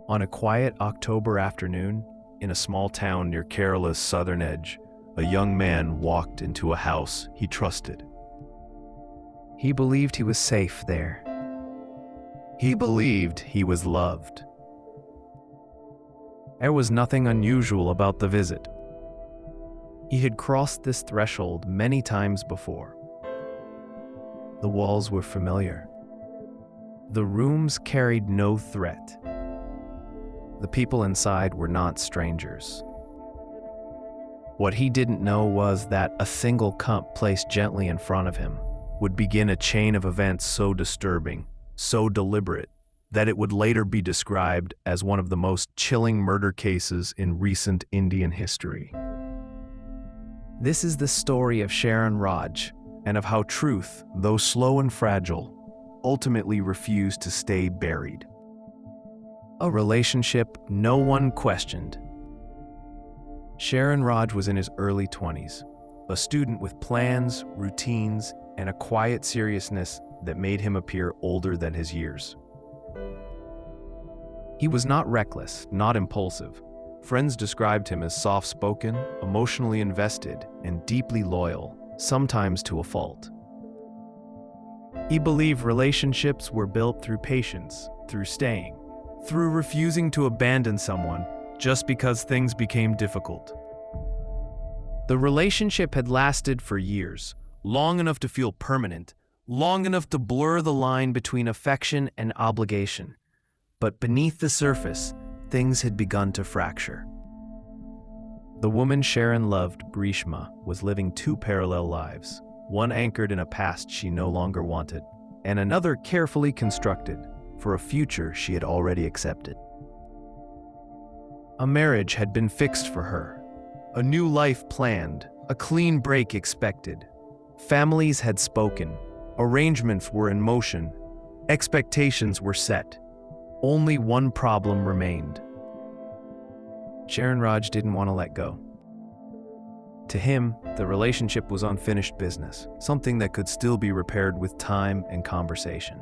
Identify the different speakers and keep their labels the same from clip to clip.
Speaker 1: On a quiet October afternoon, in a small town near Kerala's southern edge, a young man walked into a house he trusted. He believed he was safe there. He believed he was loved. There was nothing unusual about the visit. He had crossed this threshold many times before. The walls were familiar. The rooms carried no threat. The people inside were not strangers. What he didn't know was that a single cup placed gently in front of him would begin a chain of events so disturbing, so deliberate, that it would later be described as one of the most chilling murder cases in recent Indian history. This is the story of Sharon Raj, and of how truth, though slow and fragile, ultimately refused to stay buried. A relationship no one questioned. Sharon Raj was in his early 20s, a student with plans, routines, and a quiet seriousness that made him appear older than his years. He was not reckless, not impulsive. Friends described him as soft-spoken, emotionally invested, and deeply loyal, sometimes to a fault. He believed relationships were built through patience, through staying, through refusing to abandon someone just because things became difficult. The relationship had lasted for years, long enough to feel permanent, long enough to blur the line between affection and obligation. But beneath the surface, things had begun to fracture. The woman Sharon loved, Grishma, was living two parallel lives, one anchored in a past she no longer wanted, and another carefully constructed for a future she had already accepted. A marriage had been fixed for her, a new life planned, a clean break expected. Families had spoken, arrangements were in motion, expectations were set. Only one problem remained. Sharon Raj didn't want to let go. To him, the relationship was unfinished business, something that could still be repaired with time and conversation.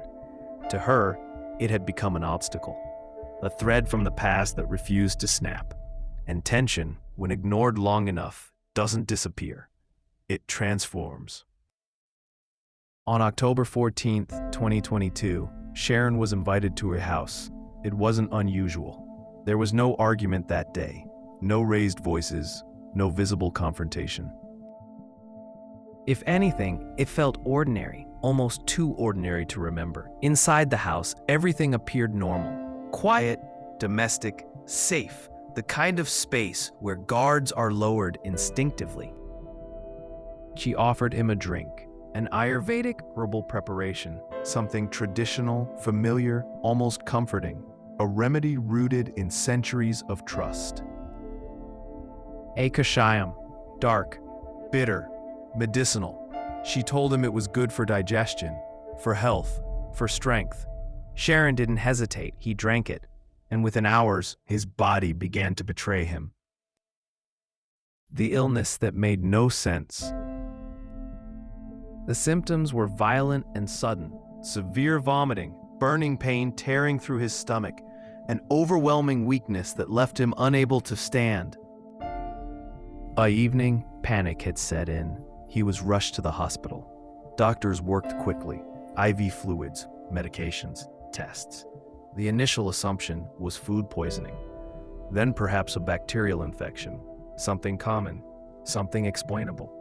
Speaker 1: To her, it had become an obstacle, a thread from the past that refused to snap. And tension, when ignored long enough, doesn't disappear. It transforms. On October 14th, 2022, Sharon was invited to her house. It wasn't unusual. There was no argument that day, no raised voices, no visible confrontation. If anything, it felt ordinary, almost too ordinary to remember. Inside the house, everything appeared normal. Quiet, domestic, safe, the kind of space where guards are lowered instinctively. She offered him a drink, an Ayurvedic herbal preparation, something traditional, familiar, almost comforting, a remedy rooted in centuries of trust. A kashayam, dark, bitter, medicinal. She told him it was good for digestion, for health, for strength. Sharon didn't hesitate. He drank it, and within hours, his body began to betray him. The illness that made no sense. The symptoms were violent and sudden, severe vomiting, burning pain tearing through his stomach, an overwhelming weakness that left him unable to stand. By evening, panic had set in. He was rushed to the hospital. Doctors worked quickly. IV fluids, medications, tests. The initial assumption was food poisoning. Then perhaps a bacterial infection. Something common, something explainable.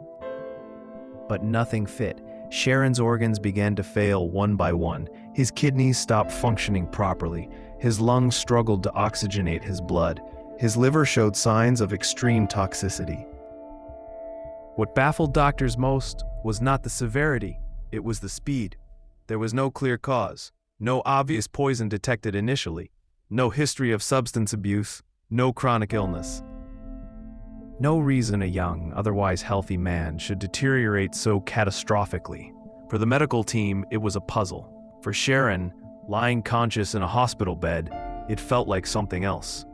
Speaker 1: But nothing fit. Sharon's organs began to fail one by one. His kidneys stopped functioning properly. His lungs struggled to oxygenate his blood. His liver showed signs of extreme toxicity. What baffled doctors most was not the severity, it was the speed. There was no clear cause, no obvious poison detected initially, no history of substance abuse, no chronic illness. No reason a young, otherwise healthy man should deteriorate so catastrophically. For the medical team, it was a puzzle. For Sharon, lying conscious in a hospital bed, it felt like something else.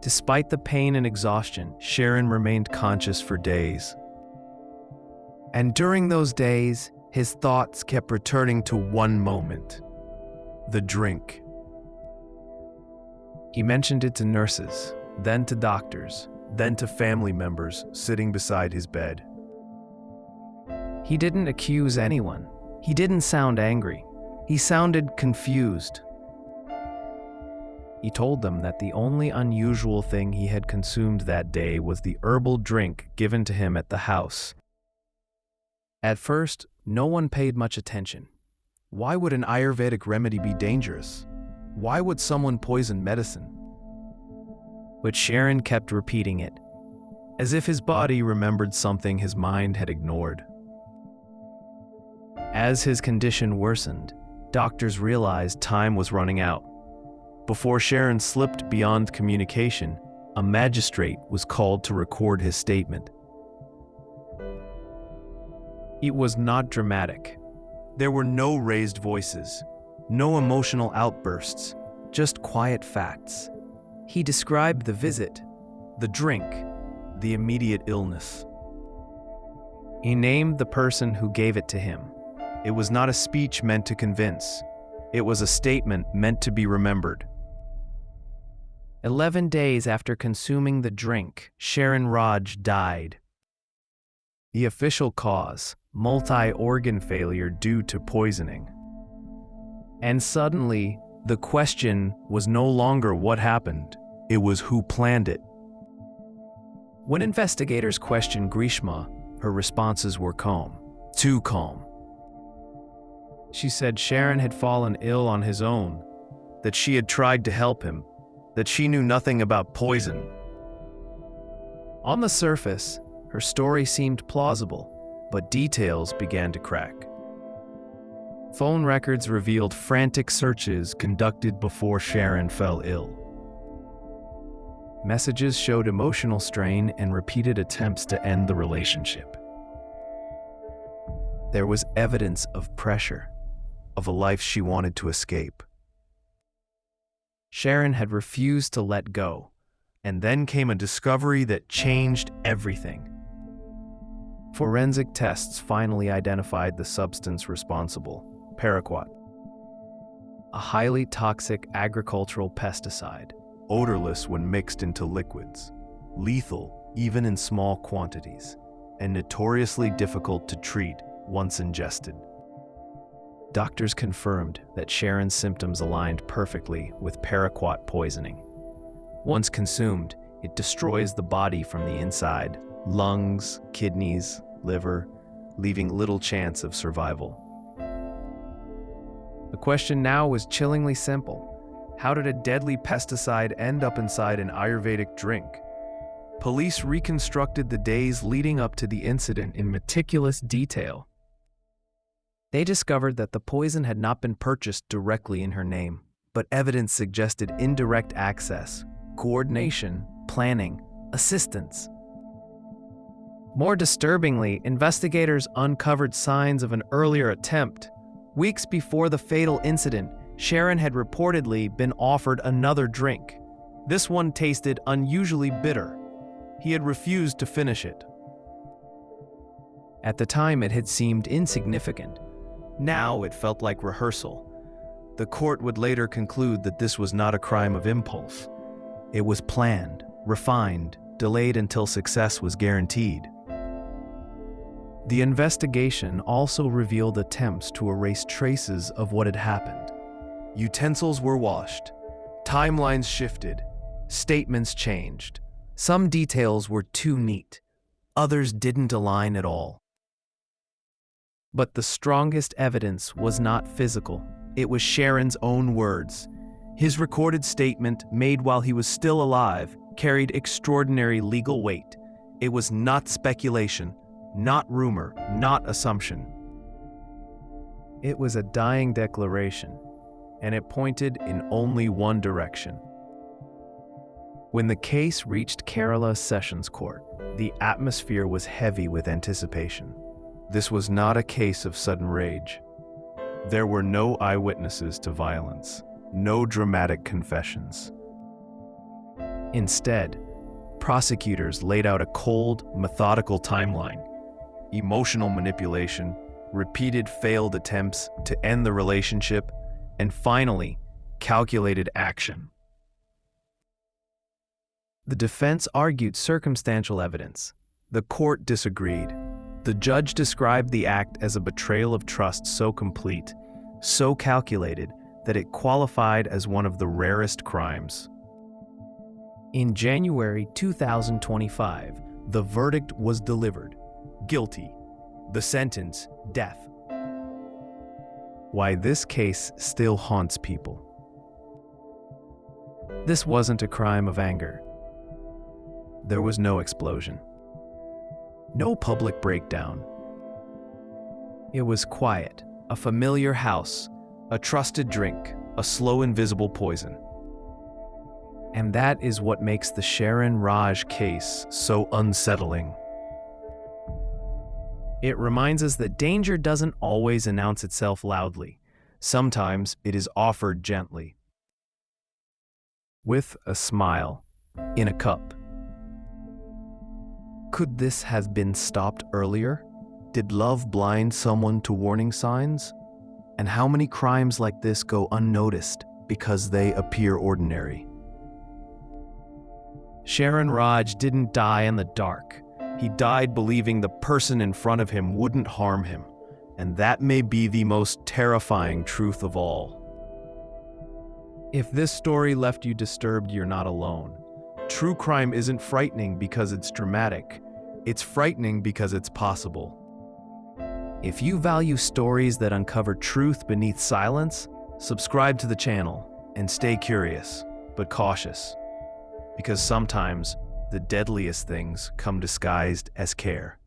Speaker 1: Despite the pain and exhaustion, Sharon remained conscious for days. And during those days, his thoughts kept returning to one moment: the drink. He mentioned it to nurses, then to doctors, then to family members sitting beside his bed. He didn't accuse anyone. He didn't sound angry. He sounded confused. He told them that the only unusual thing he had consumed that day was the herbal drink given to him at the house. At first, no one paid much attention. Why would an Ayurvedic remedy be dangerous? Why would someone poison medicine? But Sharon kept repeating it, as if his body remembered something his mind had ignored. As his condition worsened, doctors realized time was running out. Before Sharon slipped beyond communication, a magistrate was called to record his statement. It was not dramatic. There were no raised voices, no emotional outbursts, just quiet facts. He described the visit, the drink, the immediate illness. He named the person who gave it to him. It was not a speech meant to convince. It was a statement meant to be remembered. 11 days after consuming the drink, Sharon Raj died. The official cause, multi-organ failure due to poisoning. And suddenly, the question was no longer what happened, it was who planned it. When investigators questioned Grishma, her responses were calm, too calm. She said Sharon had fallen ill on his own, that she had tried to help him, that she knew nothing about poison. On the surface, her story seemed plausible, but details began to crack. Phone records revealed frantic searches conducted before Sharon fell ill. Messages showed emotional strain and repeated attempts to end the relationship. There was evidence of pressure, of a life she wanted to escape. Sharon had refused to let go, and then came a discovery that changed everything. Forensic tests finally identified the substance responsible, paraquat, a highly toxic agricultural pesticide, odorless when mixed into liquids, lethal even in small quantities, and notoriously difficult to treat once ingested. Doctors confirmed that Sharon's symptoms aligned perfectly with paraquat poisoning. Once consumed, it destroys the body from the inside, lungs, kidneys, liver, leaving little chance of survival. The question now was chillingly simple. How did a deadly pesticide end up inside an Ayurvedic drink? Police reconstructed the days leading up to the incident in meticulous detail. They discovered that the poison had not been purchased directly in her name, but evidence suggested indirect access, coordination, planning, assistance. More disturbingly, investigators uncovered signs of an earlier attempt. Weeks before the fatal incident, Sharon had reportedly been offered another drink. This one tasted unusually bitter. He had refused to finish it. At the time, it had seemed insignificant. Now it felt like rehearsal. The court would later conclude that this was not a crime of impulse. It was planned, refined, delayed until success was guaranteed. The investigation also revealed attempts to erase traces of what had happened. Utensils were washed, timelines shifted, statements changed. Some details were too neat, others didn't align at all. But the strongest evidence was not physical. It was Sharon's own words. His recorded statement, made while he was still alive, carried extraordinary legal weight. It was not speculation, not rumor, not assumption. It was a dying declaration, and it pointed in only one direction. When the case reached Kerala Sessions Court, the atmosphere was heavy with anticipation. This was not a case of sudden rage. There were no eyewitnesses to violence, no dramatic confessions. Instead, prosecutors laid out a cold, methodical timeline. Emotional manipulation, repeated failed attempts to end the relationship, and finally, calculated action. The defense argued circumstantial evidence. The court disagreed. The judge described the act as a betrayal of trust so complete, so calculated, that it qualified as one of the rarest crimes. In January 2025, the verdict was delivered. Guilty. The sentence, death. Why this case still haunts people. This wasn't a crime of anger. There was no explosion. No public breakdown. It was quiet, a familiar house, a trusted drink, a slow invisible poison. And that is what makes the Sharon Raj case so unsettling. It reminds us that danger doesn't always announce itself loudly. Sometimes it is offered gently. With a smile, in a cup. Could this have been stopped earlier? Did love blind someone to warning signs? And how many crimes like this go unnoticed because they appear ordinary? Sharon Raj didn't die in the dark. He died believing the person in front of him wouldn't harm him. And that may be the most terrifying truth of all. If this story left you disturbed, you're not alone. True crime isn't frightening because it's dramatic. It's frightening because it's possible. If you value stories that uncover truth beneath silence, subscribe to the channel and stay curious, but cautious. Because sometimes the deadliest things come disguised as care.